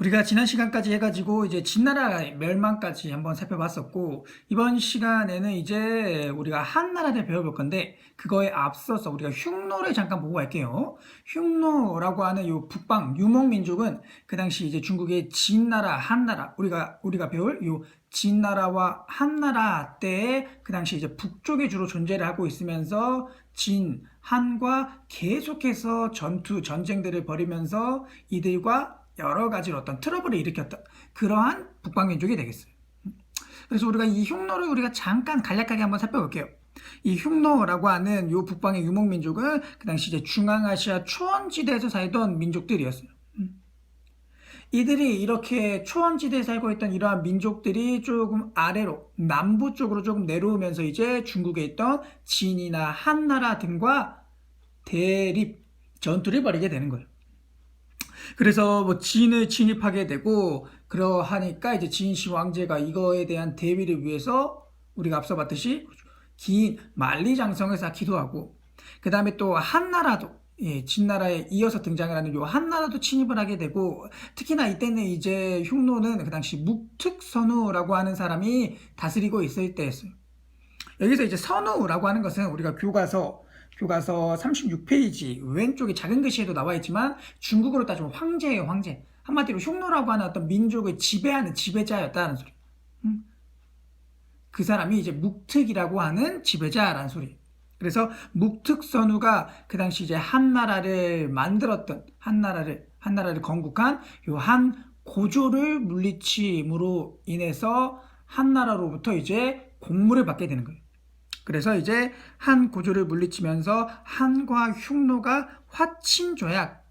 우리가 지난 시간까지 해가지고 이제 진나라 멸망까지 한번 살펴봤었고, 이번 시간에는 이제 우리가 한나라를 배워볼 건데, 그거에 앞서서 우리가 흉노를 잠깐 보고 갈게요. 흉노라고 하는 요 북방 유목민족은 그 당시 이제 중국의 진나라, 한나라, 우리가 배울 요 진나라와 한나라 때에 그 당시 이제 북쪽에 주로 존재를 하고 있으면서 진, 한과 계속해서 전쟁들을 벌이면서 이들과 여러 가지 어떤 트러블을 일으켰던 그러한 북방민족이 되겠어요. 그래서 우리가 이 흉노를 우리가 잠깐 간략하게 한번 살펴볼게요. 이 흉노라고 하는 요 북방의 유목민족은 그 당시 이제 중앙아시아 초원지대에서 살던 민족들이었어요. 이들이 이렇게 초원지대에 살고 있던 이러한 민족들이 조금 아래로 남부 쪽으로 조금 내려오면서 이제 중국에 있던 진이나 한나라 등과 대립 전투를 벌이게 되는 거예요. 그래서 뭐 진을 침입하게 되고 그러하니까 이제 진시 왕제가 이거에 대한 대비를 위해서 우리가 앞서 봤듯이 긴 만리장성을 쌓기도 하고 그 다음에 또 한나라도 진나라에 이어서 등장을 하는 요 한나라도 침입을 하게 되고 특히나 이때는 이제 흉노는 그 당시 묵특선우라고 하는 사람이 다스리고 있을 때였어요. 여기서 이제 선우라고 하는 것은 우리가 교과서 36페이지 왼쪽에 작은 글씨에도 나와 있지만 중국어로 따지면 황제예요, 황제. 한마디로 흉노라고 하는 어떤 민족을 지배하는 지배자였다는 소리. 그 사람이 이제 묵특이라고 하는 지배자라는 소리. 그래서 묵특선우가 그 당시 이제 한나라를 만들었던 한나라를 건국한 요 한 고조를 물리침으로 인해서 한나라로부터 이제 공물을 받게 되는 거예요. 그래서 이제 한 고조를 물리치면서 한과 흉노가 화친조약,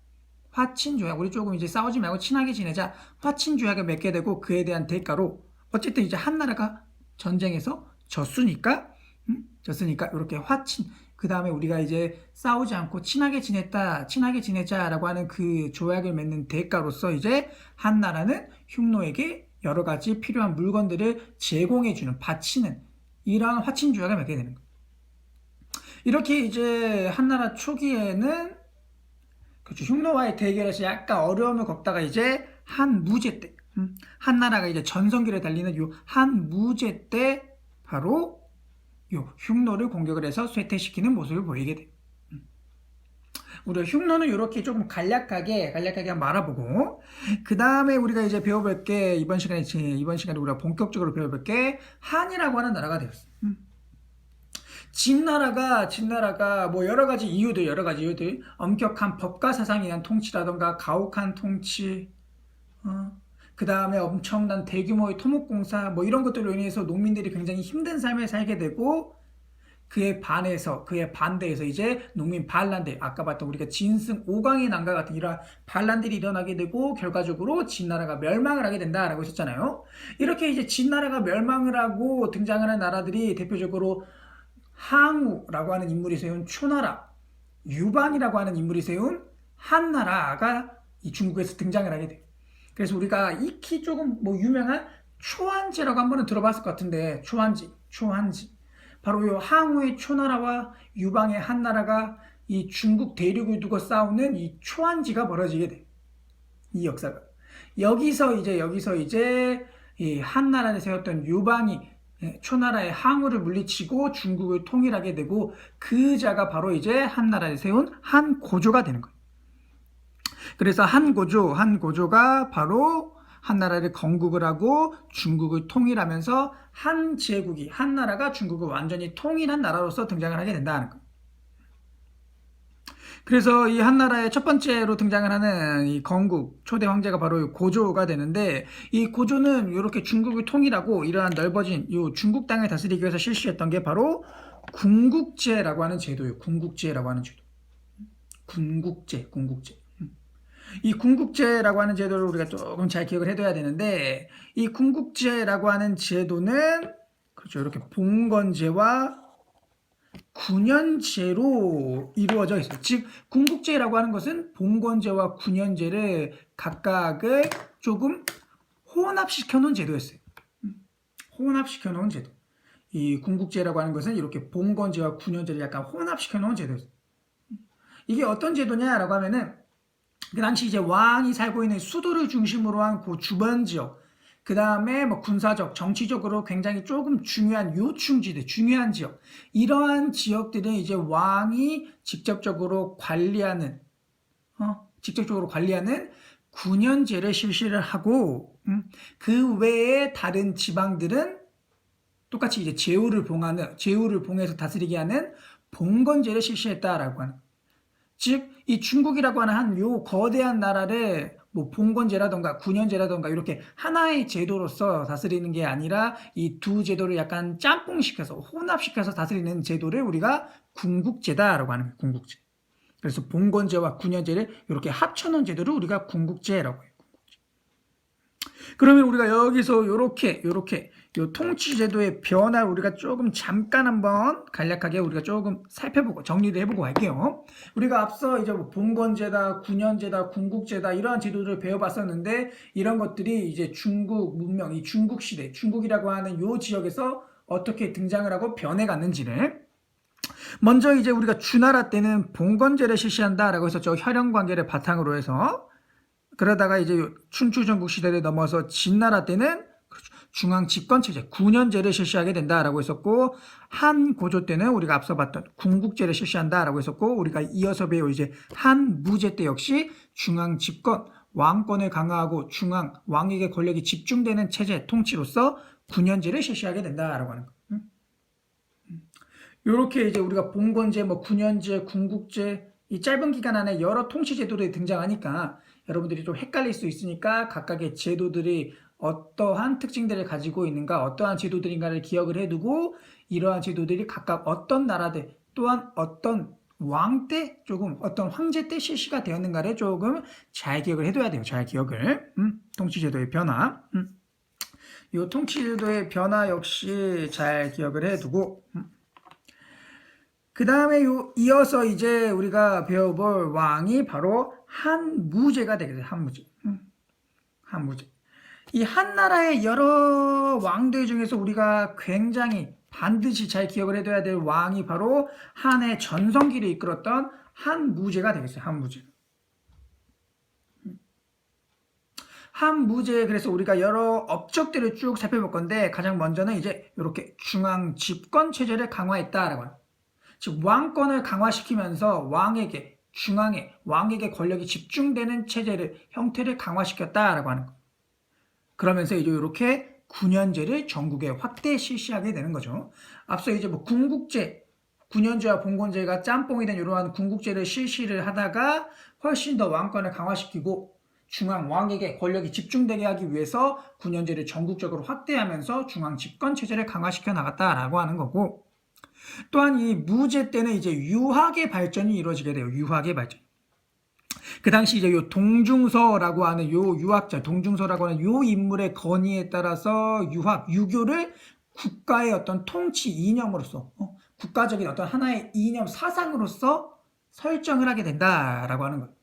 우리 조금 이제 싸우지 말고 친하게 지내자, 화친조약을 맺게 되고 그에 대한 대가로 어쨌든 이제 한나라가 전쟁에서 졌으니까 이렇게 그 다음에 우리가 이제 싸우지 않고 친하게 지내자라고 하는 그 조약을 맺는 대가로서 이제 한나라는 흉노에게 여러 가지 필요한 물건들을 제공해주는, 바치는 이러한 화친조약을 맺게 되는 거예요. 이렇게 이제 한나라 초기에는 그렇죠. 흉노와의 대결에서 약간 어려움을 겪다가 이제 한무제 때 한나라가 이제 전성기를 달리는 요 한무제 때 바로 요 흉노를 공격을 해서 쇠퇴시키는 모습을 보이게 돼요. 우리가 흉노는 이렇게 조금 간략하게 한번 알아보고 그 다음에 우리가 이제 배워볼 게 이번 시간에 우리가 본격적으로 배워볼 게 한이라고 하는 나라가 되었어요. 진나라가 뭐 여러 가지 이유들 엄격한 법과 사상에 의한 통치라던가 가혹한 통치 그 다음에 엄청난 대규모의 토목공사 뭐 이런 것들로 인해서 농민들이 굉장히 힘든 삶을 살게 되고 그에 반대해서 이제 농민 반란들, 아까 봤던 우리가 진승 오강의 난과 같은 이러한 반란들이 일어나게 되고 결과적으로 진나라가 멸망을 하게 된다라고 했었잖아요. 이렇게 이제 진나라가 멸망을 하고 등장하는 나라들이 대표적으로 항우라고 하는 인물이 세운 초나라, 유방이라고 하는 인물이 세운 한나라가 이 중국에서 등장을 하게 돼요. 그래서 우리가 익히 조금 뭐 유명한 초한지라고 한 번은 들어봤을 것 같은데 초한지 바로 이 항우의 초나라와 유방의 한나라가 이 중국 대륙을 두고 싸우는 이 초한지가 벌어지게 돼. 이 역사가. 여기서 이제 이 한나라를 세웠던 유방이 초나라의 항우를 물리치고 중국을 통일하게 되고 그 자가 바로 이제 한나라를 세운 한고조가 되는 거예요. 그래서 한고조가 바로 한나라를 건국을 하고 중국을 통일하면서 한나라가 중국을 완전히 통일한 나라로서 등장을 하게 된다는 거예요. 그래서 이 한나라의 첫 번째로 등장을 하는 이 건국 초대 황제가 바로 고조가 되는데 이 고조는 이렇게 중국을 통일하고 이러한 넓어진 이 중국 땅을 다스리기 위해서 실시했던 게 바로 군국제라고 하는 제도예요. 군국제라고 하는 제도. 군국제. 이 군국제라고 하는 제도를 우리가 조금 잘 기억을 해둬야 되는데 이 군국제라고 하는 제도는 그렇죠. 이렇게 봉건제와 군연제로 이루어져 있어요. 즉 군국제라고 하는 것은 봉건제와 군연제를 각각을 조금 혼합시켜 놓은 제도였어요. 혼합시켜 놓은 제도. 이 군국제라고 하는 것은 이렇게 봉건제와 군연제를 약간 혼합시켜 놓은 제도였어요. 이게 어떤 제도냐라고 하면은 그 당시 이제 왕이 살고 있는 수도를 중심으로 한 그 주변 지역, 그 다음에 뭐 군사적, 정치적으로 굉장히 조금 중요한 요충지대, 중요한 지역, 이러한 지역들은 이제 왕이 직접적으로 관리하는 군연제를 실시를 하고, 그 외에 다른 지방들은 똑같이 이제 제후를 봉해서 다스리게 하는 봉건제를 실시했다라고 하는. 즉, 이 중국이라고 하는 요 거대한 나라를 뭐 봉건제라던가 군연제라던가 이렇게 하나의 제도로서 다스리는 게 아니라 이 두 제도를 약간 짬뽕시켜서 혼합시켜서 다스리는 제도를 우리가 군국제다라고 하는 거예요. 군국제. 그래서 봉건제와 군연제를 이렇게 합쳐놓은 제도를 우리가 군국제라고 해요. 그러면 우리가 여기서 요렇게 요 통치제도의 변화를 우리가 조금 잠깐 한번 간략하게 우리가 조금 살펴보고 정리를 해보고 할게요. 우리가 앞서 이제 뭐 봉건제다, 군연제다, 군국제다 이러한 제도들을 배워봤었는데, 이런 것들이 이제 중국 문명, 이 중국 시대, 중국이라고 하는 요 지역에서 어떻게 등장을 하고 변해갔는지를, 먼저 이제 우리가 주나라 때는 봉건제를 실시한다라고 해서 저 혈연관계를 바탕으로 해서, 그러다가 이제 춘추전국 시대를 넘어서 진나라 때는 중앙집권체제, 군연제를 실시하게 된다라고 했었고, 한고조 때는 우리가 앞서 봤던 군국제를 실시한다라고 했었고, 우리가 이어서 배울 이제 한무제 때 역시 중앙집권, 왕권을 강화하고 중앙, 왕에게 권력이 집중되는 체제, 통치로서 군연제를 실시하게 된다라고 하는 거. 요렇게 이제 우리가 봉건제, 뭐 군연제, 군국제, 이 짧은 기간 안에 여러 통치 제도들이 등장하니까 여러분들이 좀 헷갈릴 수 있으니까 각각의 제도들이 어떠한 특징들을 가지고 있는가, 어떠한 제도들인가를 기억을 해두고, 이러한 제도들이 각각 어떤 나라들 또한 어떤 왕 때, 조금 어떤 황제 때 실시가 되었는가를 조금 잘 기억을 해둬야 돼요. 잘 기억을. 통치제도의 변화. 이 통치제도의 변화 역시 잘 기억을 해두고, 그 다음에 이어서 이제 우리가 배워볼 왕이 바로 한무제가 되겠어요. 한무제. 한무제. 이 한나라의 여러 왕들 중에서 우리가 굉장히 반드시 잘 기억을 해둬야 될 왕이 바로 한의 전성기를 이끌었던 한무제가 되겠어요. 한무제. 한무제, 그래서 우리가 여러 업적들을 쭉 살펴볼 건데, 가장 먼저는 이제 이렇게 중앙 집권 체제를 강화했다라고 합니다. 즉 왕권을 강화시키면서 중앙에 왕에게 권력이 집중되는 체제를, 형태를 강화시켰다라고 하는 거. 그러면서 이제 이렇게 군연제를 전국에 확대 실시하게 되는 거죠. 앞서 이제 뭐 군국제, 군연제와 봉건제가 짬뽕이 된 이러한 군국제를 실시를 하다가 훨씬 더 왕권을 강화시키고 중앙 왕에게 권력이 집중되게 하기 위해서 군연제를 전국적으로 확대하면서 중앙 집권 체제를 강화시켜 나갔다라고 하는 거고, 또한 이 무제 때는 이제 유학의 발전이 이루어지게 돼요. 유학의 발전. 그 당시 이제 요 동중서라고 하는 요 유학자, 동중서라고 하는 요 인물의 건의에 따라서 유교를 국가의 어떤 통치 이념으로서, 국가적인 어떤 하나의 이념 사상으로서 설정을 하게 된다라고 하는 거예요.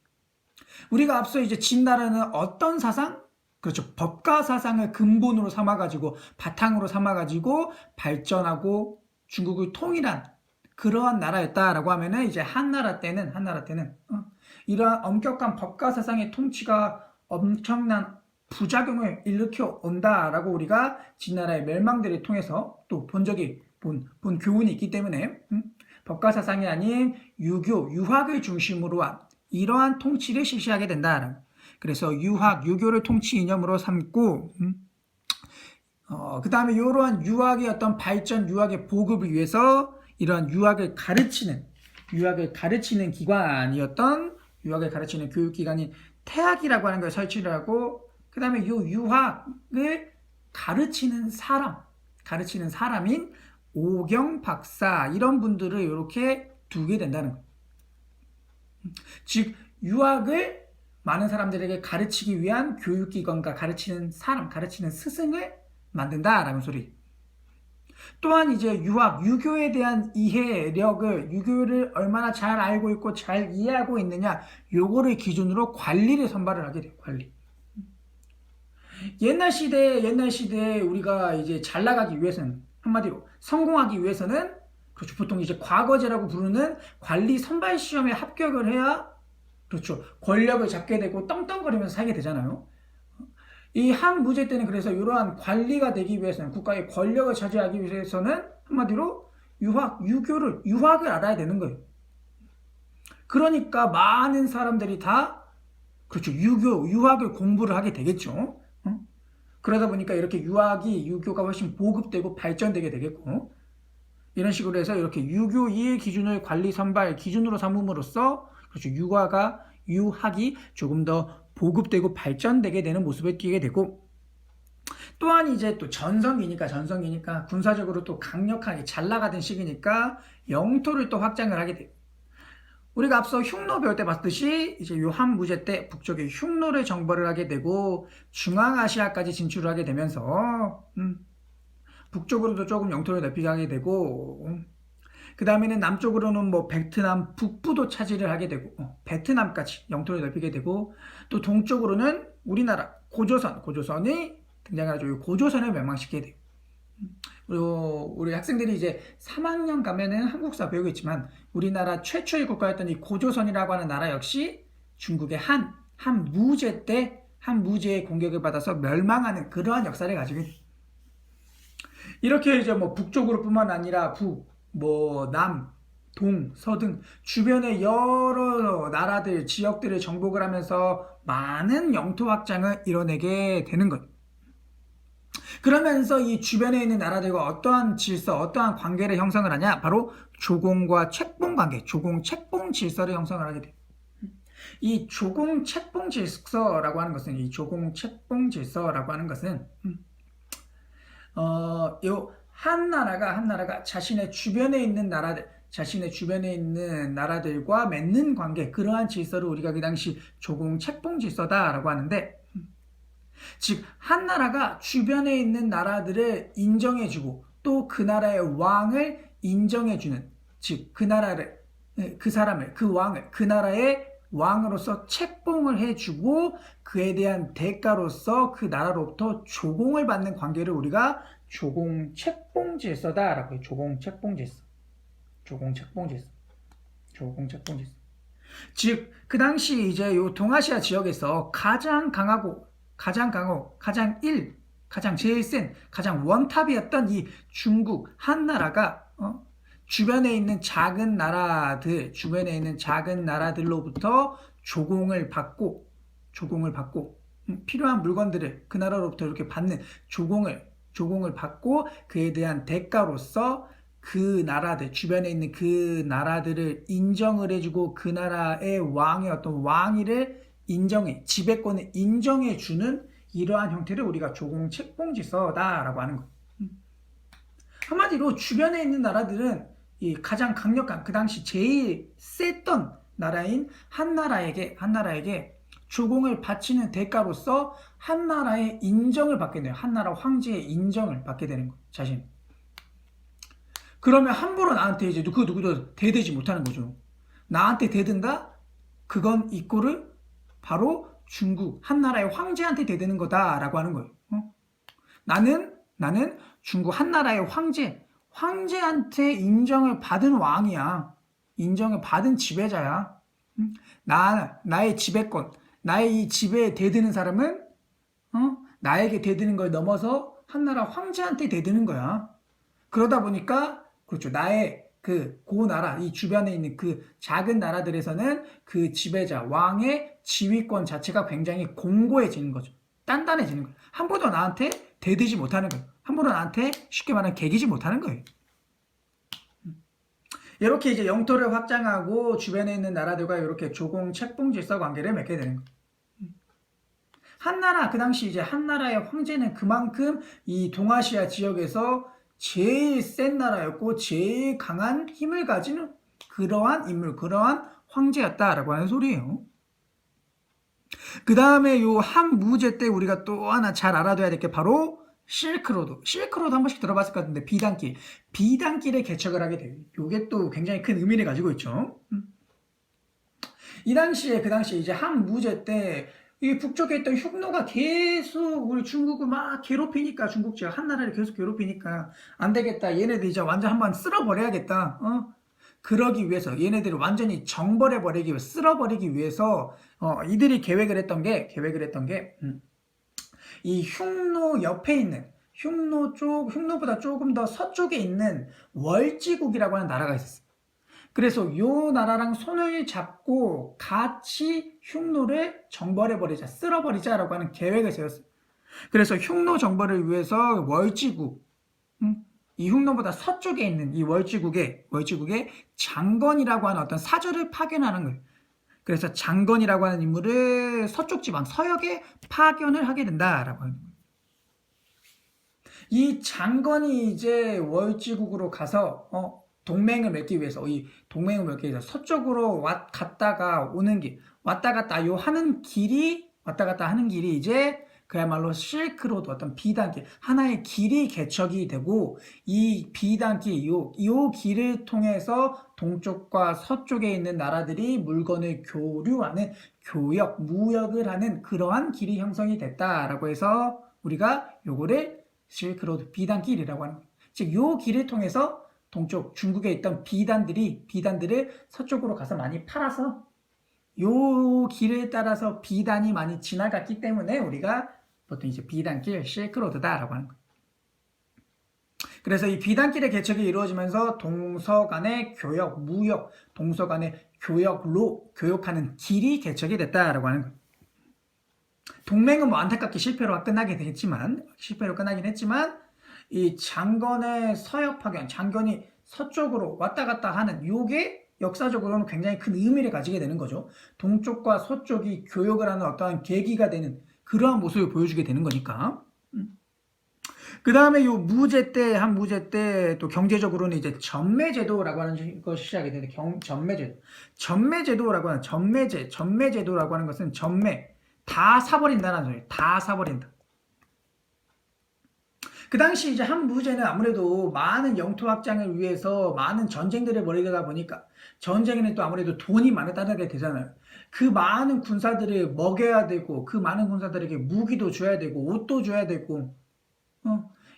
우리가 앞서 이제 진나라는 어떤 사상? 그렇죠. 법가 사상을 근본으로 삼아가지고, 바탕으로 삼아가지고 발전하고 중국을 통일한 그러한 나라였다라고 하면은, 이제 한나라 때는 이러한 엄격한 법가 사상의 통치가 엄청난 부작용을 일으켜 온다라고 우리가 진나라의 멸망들을 통해서 또 본 교훈이 있기 때문에, 법가 사상이 아닌 유학을 중심으로 한 이러한 통치를 실시하게 된다. 그래서 유교를 통치 이념으로 삼고, 그 다음에 이러한 유학의 어떤 발전, 유학의 보급을 위해서 이러한 유학을 가르치는 기관이었던, 유학을 가르치는 교육기관인 태학이라고 하는 걸 설치를 하고, 그 다음에 이 유학을 가르치는 사람인 오경 박사, 이런 분들을 이렇게 두게 된다는 거예요. 즉 유학을 많은 사람들에게 가르치기 위한 교육기관과 가르치는 스승을 만든다라는 소리. 또한 이제 유교에 대한 이해력을, 유교를 얼마나 잘 알고 있고 잘 이해하고 있느냐, 요거를 기준으로 관리를 선발을 하게 돼요. 관리. 옛날 시대에 우리가 이제 잘 나가기 위해서는, 한마디로 성공하기 위해서는, 그렇죠, 보통 이제 과거제라고 부르는 관리 선발 시험에 합격을 해야 그렇죠. 권력을 잡게 되고 떵떵거리면서 살게 되잖아요. 이 항무제 때는 그래서 이러한 관리가 되기 위해서는 국가의 권력을 차지하기 위해서는 한마디로 유학을 알아야 되는 거예요. 그러니까 많은 사람들이 다 그렇죠. 유학을 공부를 하게 되겠죠. 그러다 보니까 이렇게 유교가 훨씬 보급되고 발전되게 되겠고 이런 식으로 해서 이렇게 유교 이해 기준을 관리 선발 기준으로 삼음으로써 그렇죠. 유학이 조금 더 보급되고 발전되게 되는 모습을 띠게 되고 또한 이제 또 전성기니까 군사적으로 또 강력하게 잘 나가던 시기니까 영토를 또 확장을 하게 돼요. 우리가 앞서 흉노 배울 때 봤듯이 이제 요 한무제 때 북쪽의 흉노를 정벌을 하게 되고 중앙아시아까지 진출을 하게 되면서 북쪽으로도 조금 영토를 넓히게 하게 되고 그 다음에는 남쪽으로는 뭐 베트남 북부도 차지를 하게 되고 베트남까지 영토를 넓히게 되고 또 동쪽으로는 우리나라 고조선이 등장해가지고 고조선을 멸망시키게 돼요. 그리고 우리 학생들이 이제 3학년 가면은 한국사 배우고 있지만 우리나라 최초의 국가였던 이 고조선이라고 하는 나라 역시 중국의 한무제의 공격을 받아서 멸망하는 그러한 역사를 가지고 있어요. 이렇게 이제 뭐 북쪽으로뿐만 아니라 남, 동, 서 등 주변의 여러 나라들, 지역들을 정복을 하면서 많은 영토 확장을 이뤄내게 되는 것. 그러면서 이 주변에 있는 나라들과 어떠한 질서, 어떠한 관계를 형성을 하냐? 바로 조공과 책봉 관계, 조공-책봉 질서를 형성을 하게 돼요. 이 조공-책봉 질서라고 하는 것은, 요 한 나라가 자신의 주변에 있는 나라들과 맺는 관계, 그러한 질서를 우리가 그 당시 조공-책봉 질서다라고 하는데, 즉 한 나라가 주변에 있는 나라들을 인정해주고 또 그 나라의 왕을 인정해주는, 즉 그 나라의 왕으로서 책봉을 해주고 그에 대한 대가로서 그 나라로부터 조공을 받는 관계를 우리가 조공책봉 질서다라고 해요. 조공책봉 질서. 즉 그 당시 이제 요 동아시아 지역에서 가장 제일 센, 가장 원탑이었던 이 중국 한나라가 주변에 있는 작은 나라들로부터 조공을 받고 필요한 물건들을 그 나라로부터 이렇게 받는 조공을 받고 그에 대한 대가로서 주변에 있는 그 나라들을 인정을 해주고 그 나라의 왕의 어떤 왕위를 지배권을 인정해주는 이러한 형태를 우리가 조공책봉질서다라고 하는 거예요. 한마디로 주변에 있는 나라들은 이 가장 강력한 그 당시 제일 셌던 나라인 한나라에게 조공을 바치는 대가로서 한나라의 인정을 받게 돼요. 한나라 황제의 인정을 받게 되는 거예요. 자신. 그러면 함부로 나한테 이제 누구도 대들지 못하는 거죠. 나한테 대든다? 그건 이꼬를 바로 중국 한나라의 황제한테 대드는 거다라고 하는 거예요. 나는 중국 한나라의 황제한테 인정을 받은 왕이야. 인정을 받은 지배자야. 나의 지배권, 나의 이 지배에 대드는 사람은 나에게 대드는 걸 넘어서 한나라 황제한테 대드는 거야. 그러다 보니까 그렇죠. 나의 고나라, 이 주변에 있는 그 작은 나라들에서는 그 지배자, 왕의 지휘권 자체가 굉장히 공고해지는 거죠. 단단해지는 거예요. 함부로 나한테 대들지 못하는 거예요. 함부로 나한테 쉽게 말하면 개기지 못하는 거예요. 이렇게 이제 영토를 확장하고 주변에 있는 나라들과 이렇게 조공-책봉 질서 관계를 맺게 되는 거예요. 한나라, 그 당시 이제 한나라의 황제는 그만큼 이 동아시아 지역에서 제일 센 나라였고 제일 강한 힘을 가진 그러한 인물, 그러한 황제였다라고 하는 소리예요. 그 다음에 요 한무제 때 우리가 또 하나 잘 알아둬야 될 게 바로 실크로드 한 번씩 들어봤을 것 같은데 비단길의 개척을 하게 돼요. 요게 또 굉장히 큰 의미를 가지고 있죠. 그 당시에 이제 한무제 때 이 북쪽에 있던 흉노가 계속 우리 중국을 막 괴롭히니까 한나라를 계속 괴롭히니까 안 되겠다. 얘네들 이제 완전 한번 쓸어버려야겠다. 그러기 위해서 얘네들을 완전히 정벌해 버리기 위해 쓸어버리기 위해서 이들이 계획을 했던 게 이 흉노 옆에 있는 흉노보다 조금 더 서쪽에 있는 월지국이라고 하는 나라가 있었어요. 그래서 요 나라랑 손을 잡고 같이 흉노를 정벌해버리자, 쓸어버리자라고 하는 계획을 세웠어요. 그래서 흉노 정벌을 위해서 월지국, 이 흉노보다 서쪽에 있는 이 월지국에 장건이라고 하는 어떤 사절을 파견하는 거예요. 그래서 장건이라고 하는 인물을 서쪽 지방, 서역에 파견을 하게 된다라고 하는 거예요. 이 장건이 이제 월지국으로 가서 동맹을 맺기 위해서 서쪽으로 갔다가 오는 길, 왔다 갔다 하는 길이 이제 그야말로 실크로드, 어떤 비단길, 하나의 길이 개척이 되고, 이 비단길, 요 길을 통해서 동쪽과 서쪽에 있는 나라들이 물건을 교류하는, 무역을 하는 그러한 길이 형성이 됐다라고 해서 우리가 요거를 실크로드, 비단길이라고 하는 거예요. 즉, 요 길을 통해서 동쪽 중국에 있던 비단들을 서쪽으로 가서 많이 팔아서 요 길을 따라서 비단이 많이 지나갔기 때문에 우리가 보통 이제 비단길, 실크로드다라고 하는 거예요. 그래서 이 비단길의 개척이 이루어지면서 동서간의 교역, 무역, 동서간의 교역하는 길이 개척이 됐다라고 하는 거예요. 동맹은 뭐 안타깝게 실패로 끝나긴 했지만 이 장건의 서역 파견, 장건이 서쪽으로 왔다 갔다 하는 요게 역사적으로는 굉장히 큰 의미를 가지게 되는 거죠. 동쪽과 서쪽이 교역을 하는 어떠한 계기가 되는 그러한 모습을 보여주게 되는 거니까. 그 다음에 요 무제 때 또 경제적으로는 이제 전매제도라고 하는 것이 시작이 되는데, 전매제도라고 하는 전매제도라고 하는 것은 다 사버린다는 소리예요. 다 사버린다. 그 당시 이제 한 무제는 아무래도 많은 영토 확장을 위해서 많은 전쟁들을 벌이다 보니까 전쟁에는 또 아무래도 돈이 많이 따르게 되잖아요. 그 많은 군사들을 먹여야 되고, 그 많은 군사들에게 무기도 줘야 되고, 옷도 줘야 되고,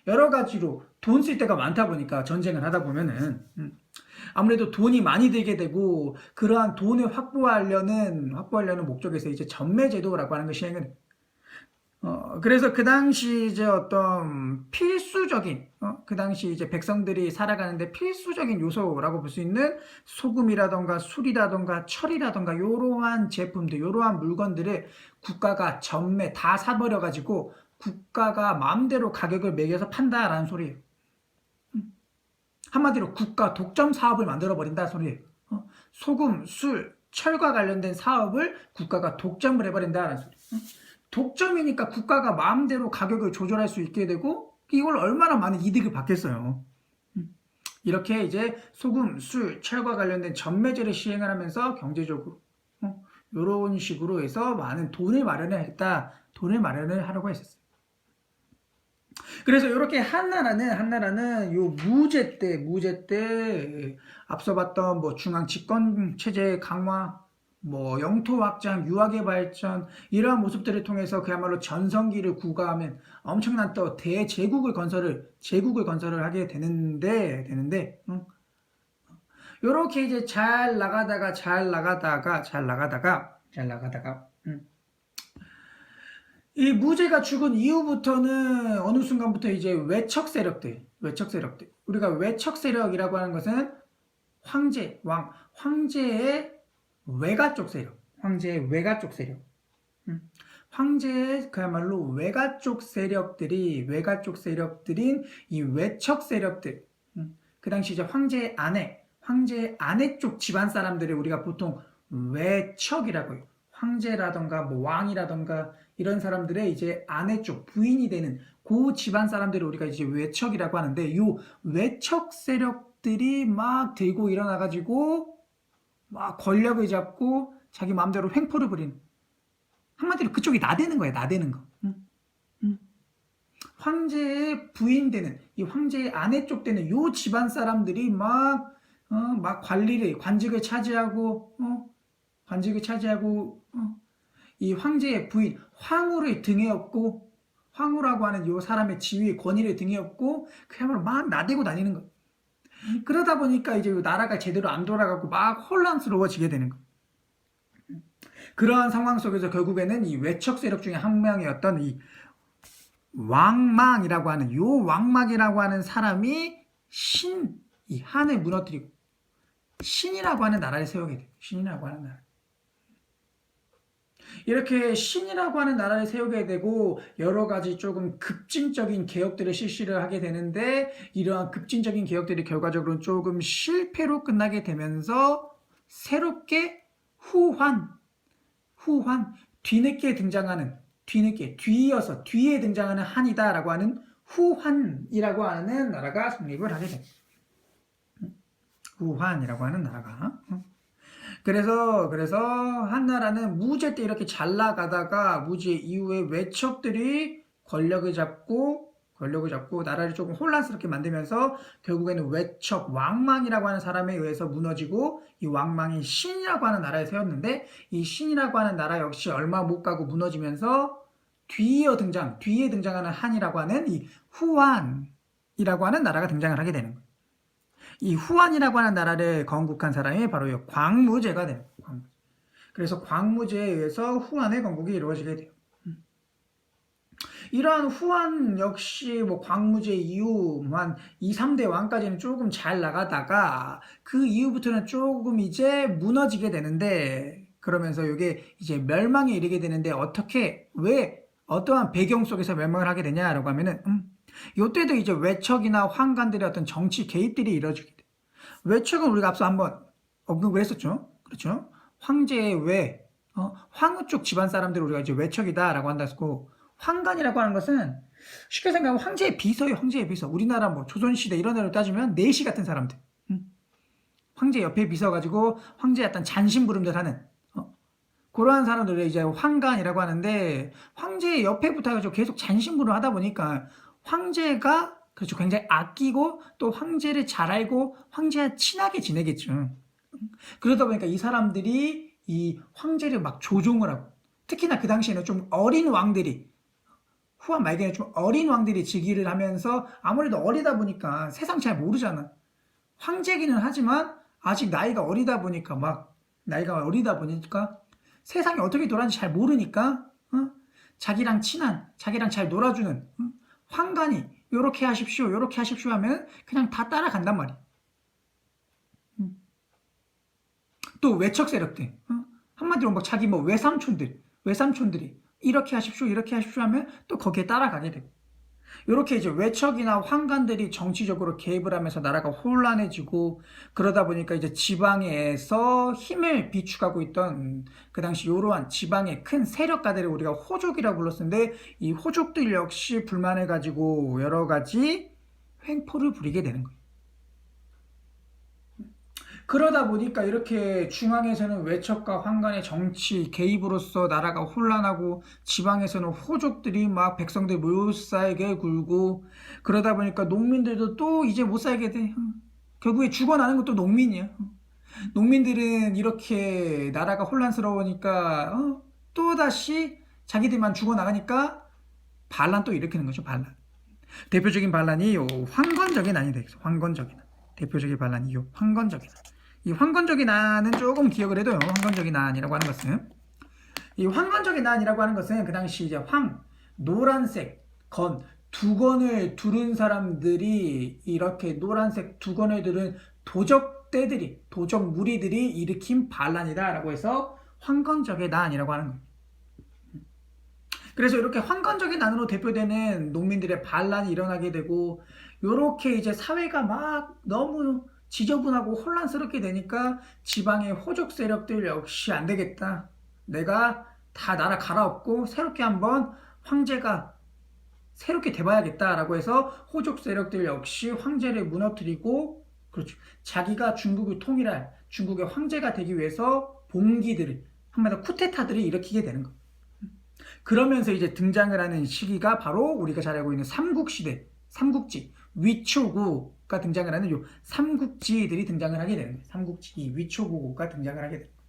여러 가지로 돈 쓸 때가 많다 보니까 전쟁을 하다 보면은 아무래도 돈이 많이 들게 되고, 그러한 돈을 확보하려는 목적에서 이제 전매제도라고 하는 걸 시행을 그래서 그 당시 이제 어떤 필수적인, 그 당시 이제 백성들이 살아가는데 필수적인 요소라고 볼 수 있는 소금이라던가 술이라던가 철이라던가 요러한 제품들, 요러한 물건들을 국가가 다 사버려가지고 국가가 마음대로 가격을 매겨서 판다라는 소리예요. 한마디로 국가 독점 사업을 만들어버린다 소리예요. 소금, 술, 철과 관련된 사업을 국가가 독점을 해버린다라는 소리예요. 독점이니까 국가가 마음대로 가격을 조절할 수 있게 되고, 이걸 얼마나 많은 이득을 받겠어요. 이렇게 이제 소금, 술, 철과 관련된 전매제를 시행을 하면서 경제적으로 이런 식으로 해서 많은 돈을 마련을 하려고 했었어요. 그래서 이렇게 한 나라는 요 무제 때 앞서 봤던 뭐 중앙 집권 체제 강화, 뭐 영토 확장, 유학의 발전, 이러한 모습들을 통해서 그야말로 전성기를 구가하면 엄청난 또 대제국을 건설을 하게 되는데 요렇게 이제 잘 나가다가 이 무제가 죽은 이후부터는 어느 순간부터 이제 외척 세력들, 우리가 외척 세력이라고 하는 것은 황제의 외가 쪽 세력, 황제의 그야말로 외가 쪽 세력들인 이 외척 세력들, 그 당시 이제 황제의 아내 쪽 집안 사람들을 우리가 보통 외척이라고 해요. 황제라던가 뭐 왕이라던가 이런 사람들의 이제 아내 쪽 부인이 되는 그 집안 사람들을 우리가 이제 외척이라고 하는데, 이 외척 세력들이 막 들고 일어나가지고 막 권력을 잡고 자기 마음대로 횡포를 부리는, 한마디로 그쪽이 나대는 거예요. 나대는 거. 황제의 부인 되는, 이 황제의 아내 쪽 되는 요 집안 사람들이 막 관직을 차지하고 이 황제의 부인 황후를 등에 업고, 황후라고 하는 요 사람의 지위 권위를 등에 업고 그야말로 막 나대고 다니는 거예요. 그러다 보니까 이제 나라가 제대로 안 돌아가고 막 혼란스러워지게 되는 거예요. 그러한 상황 속에서 결국에는 이 외척 세력 중에 한 명이었던 이 왕망이라고 하는 요 왕망이라고 하는 사람이 이 한을 무너뜨리고 신이라고 하는 나라를 세우게 돼요. 신이라고 하는 나라. 이렇게 신이라고 하는 나라를 세우게 되고 여러 가지 조금 급진적인 개혁들을 실시를 하게 되는데 이러한 급진적인 개혁들이 결과적으로 조금 실패로 끝나게 되면서 새롭게 뒤늦게 등장하는 뒤이어서 뒤에 등장하는 한이다라고 하는 후한이라고 하는 나라가 성립을 하게 됩니다. 후한이라고 하는 나라가. 그래서 한 나라는 무제 때 이렇게 잘 나가다가 무제 이후에 외척들이 권력을 잡고 나라를 조금 혼란스럽게 만들면서 결국에는 외척 왕망이라고 하는 사람에 의해서 무너지고 이 왕망이 신이라고 하는 나라에 세웠는데 이 신이라고 하는 나라 역시 얼마 못 가고 무너지면서 뒤에 등장하는 한이라고 하는 이 후한이라고 하는 나라가 등장을 하게 되는 거예요. 이 후한이라고 하는 나라를 건국한 사람이 바로 이 광무제가 돼요. 그래서 광무제에 의해서 후한의 건국이 이루어지게 돼요. 이러한 후한 역시 뭐 광무제 이후 한 2, 3대 왕까지는 조금 잘 나가다가 그 이후부터는 조금 이제 무너지게 되는데 그러면서 이게 이제 멸망에 이르게 되는데 왜 어떠한 배경 속에서 멸망을 하게 되냐라고 하면은 이때도 이제 외척이나 황관들의 어떤 정치 개입들이 이루어지게 돼. 외척은 우리가 앞서 한번 언급을 했었죠. 그렇죠? 황제의 황후 쪽 집안 사람들을 우리가 이제 외척이다라고 한다고 황관이라고 하는 것은 쉽게 생각하면 황제의 비서예요. 황제의 비서. 우리나라 뭐 조선시대 이런 데로 따지면 내시 같은 사람들. 황제 옆에 비서 가지고 황제의 어떤 잔심부름들 하는 그러한 사람들을 이제 황관이라고 하는데 황제의 옆에 붙어가지고 계속 잔심부름 하다 보니까 황제가 그렇죠. 굉장히 아끼고 또 황제를 잘 알고 황제와 친하게 지내겠죠. 그러다 보니까 이 사람들이 이 황제를 막 조종을 하고 특히나 그 당시에는 좀 어린 왕들이 후한 말기에는 좀 어린 왕들이 즉위를 하면서 아무래도 어리다 보니까 세상 잘 모르잖아. 황제기는 하지만 아직 나이가 어리다 보니까 세상이 어떻게 돌아가는지 잘 모르니까 자기랑 친한 자기랑 잘 놀아주는 황관이 요렇게 하십시오 하면 그냥 다 따라간단 말이야. 또 외척 세력들 한마디로 뭐 자기 뭐 외삼촌들이 이렇게 하십시오 하면 또 거기에 따라가게 되고 이렇게 이제 외척이나 황관들이 정치적으로 개입을 하면서 나라가 혼란해지고 그러다 보니까 이제 지방에서 힘을 비축하고 있던 그 당시 이러한 지방의 큰 세력가들을 우리가 호족이라고 불렀었는데 이 호족들 역시 불만해가지고 여러 가지 횡포를 부리게 되는 거예요. 그러다 보니까 이렇게 중앙에서는 외척과 황관의 정치 개입으로써 나라가 혼란하고 지방에서는 호족들이 막 백성들 못 살게 굴고 그러다 보니까 농민들도 또 이제 못 살게 돼. 결국에 죽어나는 것도 농민이야. 농민들은 이렇게 나라가 혼란스러우니까 또다시 자기들만 죽어나가니까 반란 또 일으키는 거죠. 반란. 대표적인 반란이 요 황건적인 난이 되겠어. 황건적인 난. 대표적인 반란이 요 황건적인 난. 이 황건적인 난은 조금 기억을 해둬요. 황건적인 난이라고 하는 것은 이 황건적인 난이라고 하는 것은 그 당시 이제 노란색 두 건을 두른 사람들이 이렇게 노란색 두 건을 두른 도적 무리들이 일으킨 반란이다라고 해서 황건적의 난이라고 하는 거예요. 그래서 이렇게 황건적인 난으로 대표되는 농민들의 반란이 일어나게 되고 이렇게 이제 사회가 막 너무 지저분하고 혼란스럽게 되니까 지방의 호족 세력들 역시 안 되겠다. 내가 다 나라 갈아엎고 새롭게 한번 황제가 새롭게 돼봐야겠다라고 해서 호족 세력들 역시 황제를 무너뜨리고 그렇죠. 자기가 중국을 통일할 중국의 황제가 되기 위해서 봉기들을 한마디로 쿠데타들을 일으키게 되는 것. 그러면서 이제 등장을 하는 시기가 바로 우리가 잘 알고 있는 삼국시대, 삼국지, 위초구가 등장을 하는 요 삼국지들이 등장을 하게 되는 거예요. 삼국지, 위초구가 등장을 하게 됩니다.